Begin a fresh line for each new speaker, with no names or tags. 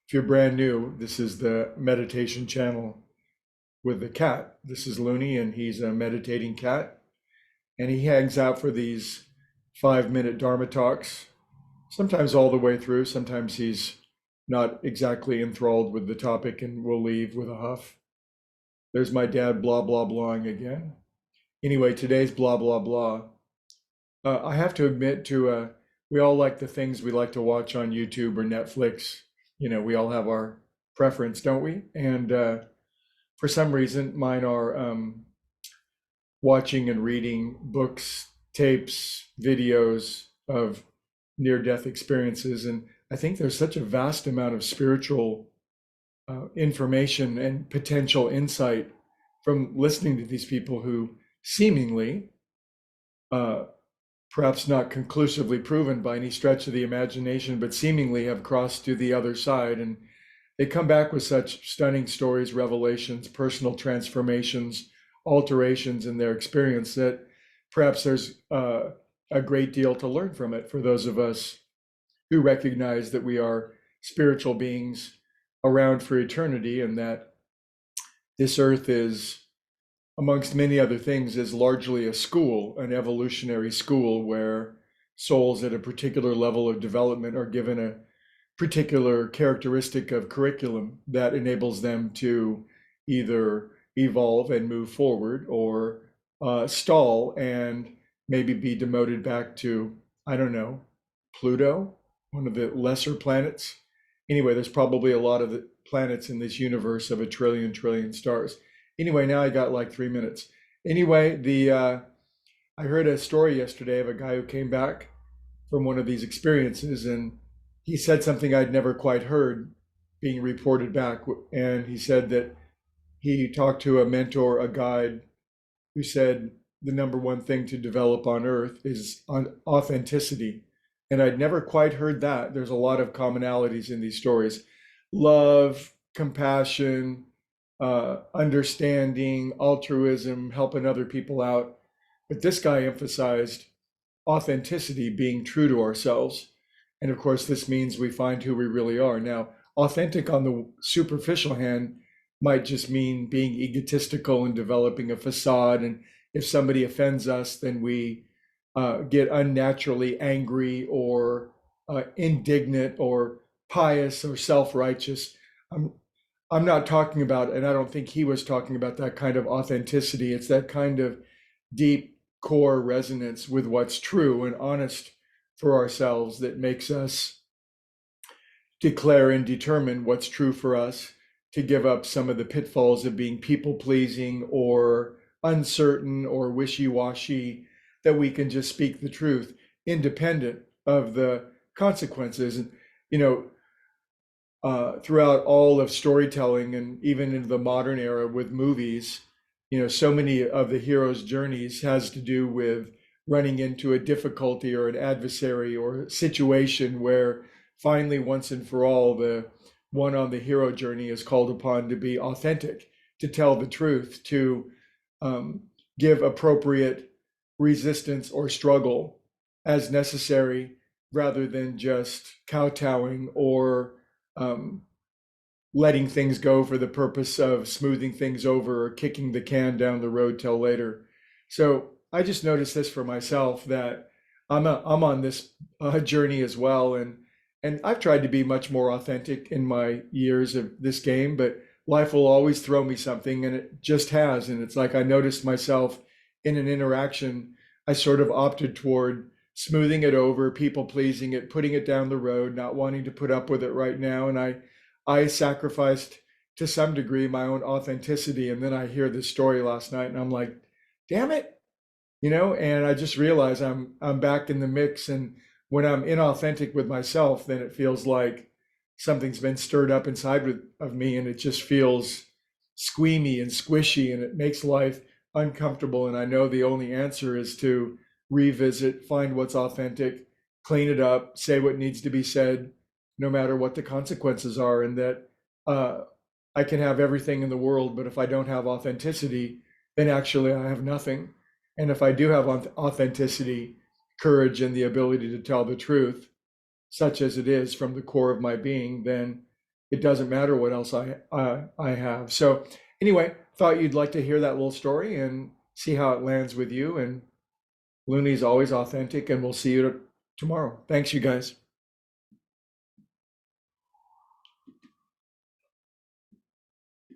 If you're brand new, this is the meditation channel with the cat. This is Looney, and he's a meditating cat. And he hangs out for these 5 minute Dharma talks, sometimes all the way through. Sometimes he's not exactly enthralled with the topic and will leave with a huff. There's my dad blah, blah, blahing again. Anyway, today's blah, blah, blah. I have to admit we all like the things we like to watch on YouTube or Netflix. We all have our preference, don't we? And for some reason, mine are watching and reading books, tapes, videos of near-death experiences. And I think there's such a vast amount of spiritual information and potential insight from listening to these people who seemingly, uh, perhaps not conclusively proven by any stretch of the imagination, but seemingly have crossed to the other side. And they come back with such stunning stories, revelations, personal transformations, alterations in their experience that perhaps there's a great deal to learn from it for those of us who recognize that we are spiritual beings around for eternity, and that this earth is, amongst many other things, is largely a school, an evolutionary school where souls at a particular level of development are given a particular characteristic of curriculum that enables them to either evolve and move forward or stall and maybe be demoted back to, I don't know, Pluto, one of the lesser planets. Anyway, there's probably a lot of the planets in this universe of a trillion stars. Anyway, now I got like 3 minutes. Anyway, the I heard a story yesterday of a guy who came back from one of these experiences, and he said something I'd never quite heard being reported back. And he said that he talked to a mentor, a guide, who said the number one thing to develop on Earth is on authenticity. And I'd never quite heard that. There's a lot of commonalities in these stories: love, compassion, understanding, altruism, helping other people out. But this guy emphasized authenticity, being true to ourselves. And of course, this means we find who we really are. Now, authentic on the superficial hand might just mean being egotistical and developing a facade. And if somebody offends us, then we get unnaturally angry or indignant or pious or self-righteous. I'm, I'm not talking about, and I don't think he was talking about that kind of authenticity. It's that kind of deep core resonance with what's true and honest for ourselves that makes us declare and determine what's true for us, to give up some of the pitfalls of being people pleasing or uncertain or wishy-washy, that we can just speak the truth independent of the consequences. And, you know, throughout all of storytelling and even into the modern era with movies, so many of the hero's journeys has to do with running into a difficulty or an adversary or a situation where finally, once and for all, the one on the hero journey is called upon to be authentic, to tell the truth, to give appropriate resistance or struggle as necessary, rather than just kowtowing or letting things go for the purpose of smoothing things over or kicking the can down the road till later. So I just noticed this for myself, that I'm on this journey as well, and I've tried to be much more authentic in my years of this game, but life will always throw me something, and it just has. And it's like I noticed myself in an interaction, I sort of opted toward smoothing it over, people pleasing it, putting it down the road, not wanting to put up with it right now. And I sacrificed to some degree my own authenticity. And then I hear this story last night and I'm like, damn it, and I just realized I'm back in the mix. And when I'm inauthentic with myself, then it feels like something's been stirred up inside of me, and it just feels squeamy and squishy, and it makes life uncomfortable. And I know the only answer is to revisit, find what's authentic, clean it up, say what needs to be said, no matter what the consequences are. And that I can have everything in the world, but if I don't have authenticity, then actually I have nothing. And if I do have authenticity, courage, and the ability to tell the truth, such as it is from the core of my being, then it doesn't matter what else I have. So anyway, thought you'd like to hear that little story and see how it lands with you. And Looney's always authentic, and we'll see you tomorrow. Thanks, you guys.